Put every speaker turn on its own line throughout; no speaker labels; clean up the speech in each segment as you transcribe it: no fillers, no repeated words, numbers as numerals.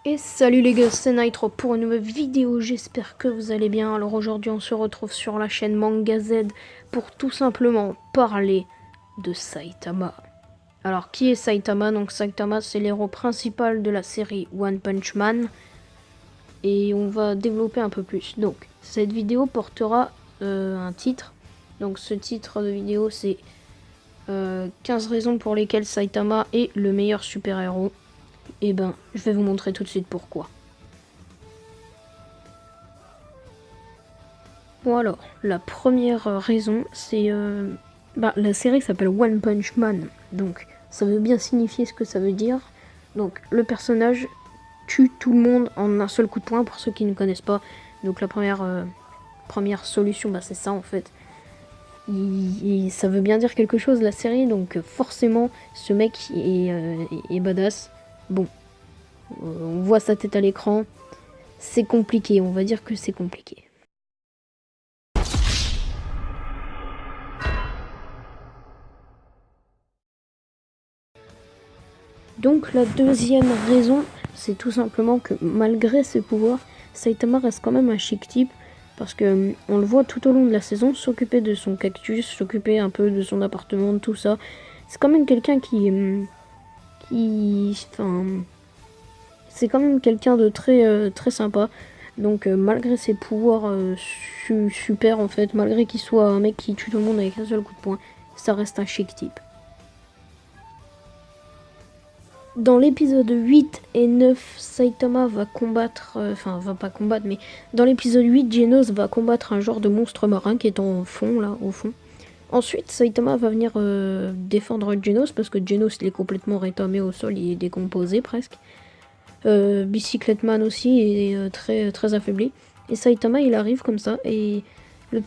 Et salut les gars, c'est Nitro pour une nouvelle vidéo, j'espère que vous allez bien. Alors aujourd'hui on se retrouve sur la chaîne Manga Z pour tout simplement parler de Saitama. Alors qui est Saitama? Donc Saitama c'est l'héros principal de la série One Punch Man. Et on va développer un peu plus. Donc cette vidéo portera un titre. Donc ce titre de vidéo c'est 15 raisons pour lesquelles Saitama est le meilleur super-héros. Et ben, je vais vous montrer tout de suite pourquoi. Bon alors, la première raison, c'est... la série s'appelle One Punch Man. Donc, ça veut bien signifier ce que ça veut dire. Donc, le personnage tue tout le monde en un seul coup de poing, pour ceux qui ne connaissent pas. Donc, la première solution, c'est ça en fait. Ça veut bien dire quelque chose, la série. Donc, forcément, ce mec est badass. Bon, on voit sa tête à l'écran, c'est compliqué, on va dire que c'est compliqué. Donc la deuxième raison, c'est tout simplement que malgré ses pouvoirs, Saitama reste quand même un chic type, parce que on le voit tout au long de la saison s'occuper de son cactus, s'occuper un peu de son appartement, tout ça. C'est quand même quelqu'un c'est quand même quelqu'un de très sympa. Donc malgré ses pouvoirs super en fait, malgré qu'il soit un mec qui tue tout le monde avec un seul coup de poing, ça reste un chic type. Dans l'épisode 8 et 9, Saitama va combattre, va pas combattre, mais dans l'épisode 8, Genos va combattre un genre de monstre marin qui est en fond, là, au fond. Ensuite, Saitama va venir défendre Genos, parce que Genos il est complètement rétamé au sol, il est décomposé presque. Bicyclette Man aussi est très affaibli. Et Saitama il arrive comme ça. Et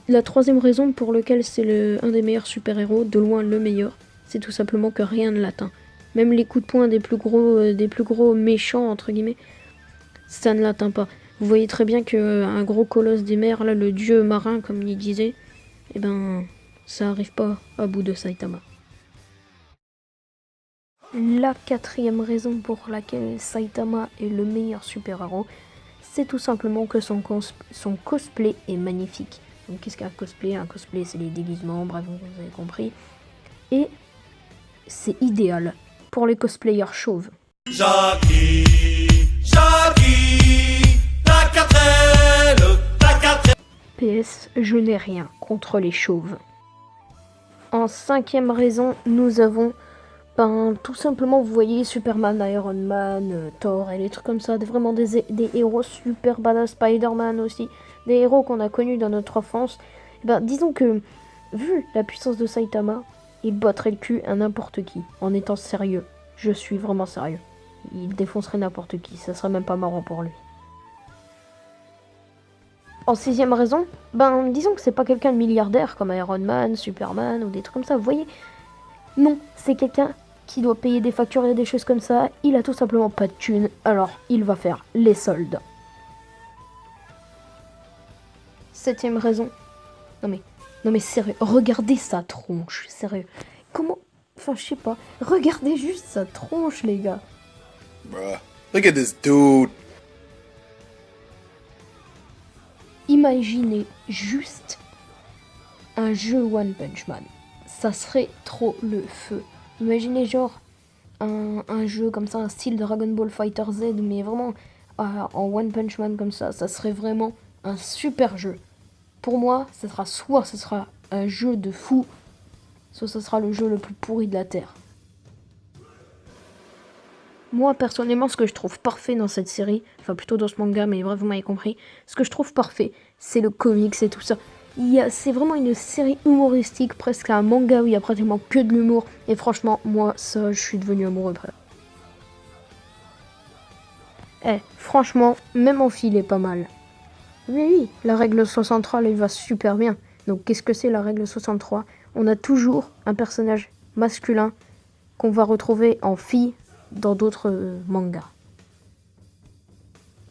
la troisième raison pour laquelle c'est un des meilleurs super-héros, de loin le meilleur, c'est tout simplement que rien ne l'atteint. Même les coups de poing des plus gros méchants, entre guillemets, ça ne l'atteint pas. Vous voyez très bien qu'un gros colosse des mers, là, le dieu marin, comme il disait, eh ben, ça arrive pas à bout de Saitama. La quatrième raison pour laquelle Saitama est le meilleur super-héros, c'est tout simplement que son cosplay est magnifique. Donc qu'est-ce qu'un cosplay? Un cosplay c'est les déguisements, bref, vous avez compris. Et c'est idéal pour les cosplayers chauves.
Jackie, la quatrelle.
PS, je n'ai rien contre les chauves. En cinquième raison, nous avons... tout simplement, vous voyez Superman, Iron Man, Thor et les trucs comme ça, vraiment des héros super badass, Spider-Man aussi, des héros qu'on a connus dans notre enfance. Disons que, vu la puissance de Saitama, il botterait le cul à n'importe qui, en étant sérieux. Je suis vraiment sérieux. Il défoncerait n'importe qui, ça serait même pas marrant pour lui. En sixième raison, disons que c'est pas quelqu'un de milliardaire comme Iron Man, Superman ou des trucs comme ça, vous voyez. Non, c'est quelqu'un qui doit payer des factures et des choses comme ça. Il a tout simplement pas de thunes, alors il va faire les soldes. Septième raison. Non mais sérieux, regardez sa tronche, sérieux. Comment... je sais pas. Regardez juste sa tronche, les gars.
Bruh, look at this dude.
Imaginez juste un jeu One Punch Man. Ça serait trop le feu. Imaginez genre un jeu comme ça, un style Dragon Ball Fighter Z, mais vraiment en One Punch Man comme ça serait vraiment un super jeu. Pour moi, soit ce sera un jeu de fou, soit ce sera le jeu le plus pourri de la Terre. Moi, personnellement, ce que je trouve parfait dans cette série, enfin plutôt dans ce manga, mais bref, vous m'avez compris, ce que je trouve parfait, c'est le comics et tout ça. C'est vraiment une série humoristique, presque un manga où il y a pratiquement que de l'humour. Et franchement, moi, ça, je suis devenu amoureux. Franchement, même en fil est pas mal. Oui, la règle 63, elle va super bien. Donc, qu'est-ce que c'est la règle 63? On a toujours un personnage masculin qu'on va retrouver en fille dans d'autres mangas.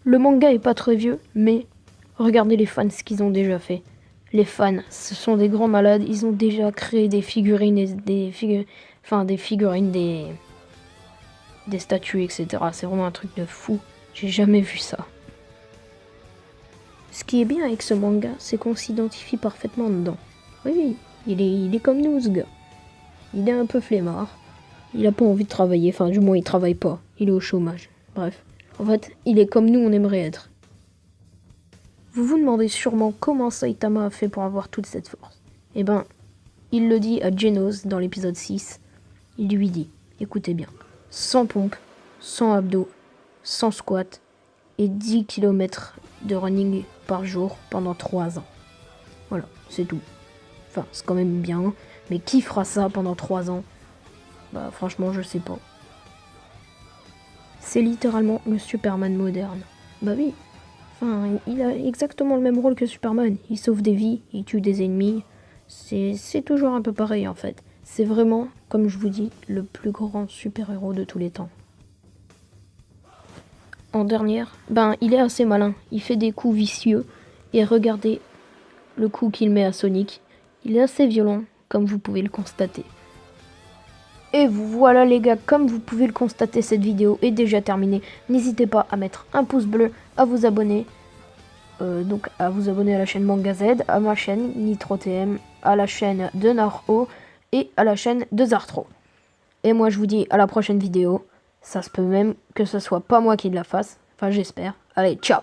Le manga est pas très vieux, mais regardez les fans ce qu'ils ont déjà fait. Les fans, ce sont des grands malades, ils ont déjà créé des figurines, des figurines, des statues, etc. C'est vraiment un truc de fou, j'ai jamais vu ça. Ce qui est bien avec ce manga, c'est qu'on s'identifie parfaitement dedans. Oui, il est comme nous ce gars. Il est un peu flemmard, il a pas envie de travailler, enfin du moins il travaille pas, il est au chômage. Bref, en fait, il est comme nous on aimerait être. Vous vous demandez sûrement comment Saitama a fait pour avoir toute cette force. Eh ben, il le dit à Genos dans l'épisode 6. Il lui dit, écoutez bien, 100 pompes, 100 abdos, 100 squats et 10 km de running par jour pendant 3 ans. Voilà, c'est tout. Enfin, c'est quand même bien, mais qui fera ça pendant 3 ans? Bah franchement, je sais pas. C'est littéralement le Superman moderne. Bah oui. Enfin, il a exactement le même rôle que Superman. Il sauve des vies, il tue des ennemis. C'est toujours un peu pareil en fait. C'est vraiment, comme je vous dis, le plus grand super-héros de tous les temps. En dernière, il est assez malin. Il fait des coups vicieux. Et regardez le coup qu'il met à Sonic. Il est assez violent, comme vous pouvez le constater. Et voilà les gars, comme vous pouvez le constater, cette vidéo est déjà terminée. N'hésitez pas à mettre un pouce bleu, à vous abonner. Donc à vous abonner à la chaîne Manga Z, à ma chaîne NitroTM, à la chaîne de Naro et à la chaîne de Zartro. Et moi je vous dis à la prochaine vidéo. Ça se peut même que ce soit pas moi qui la fasse. Enfin j'espère. Allez, ciao!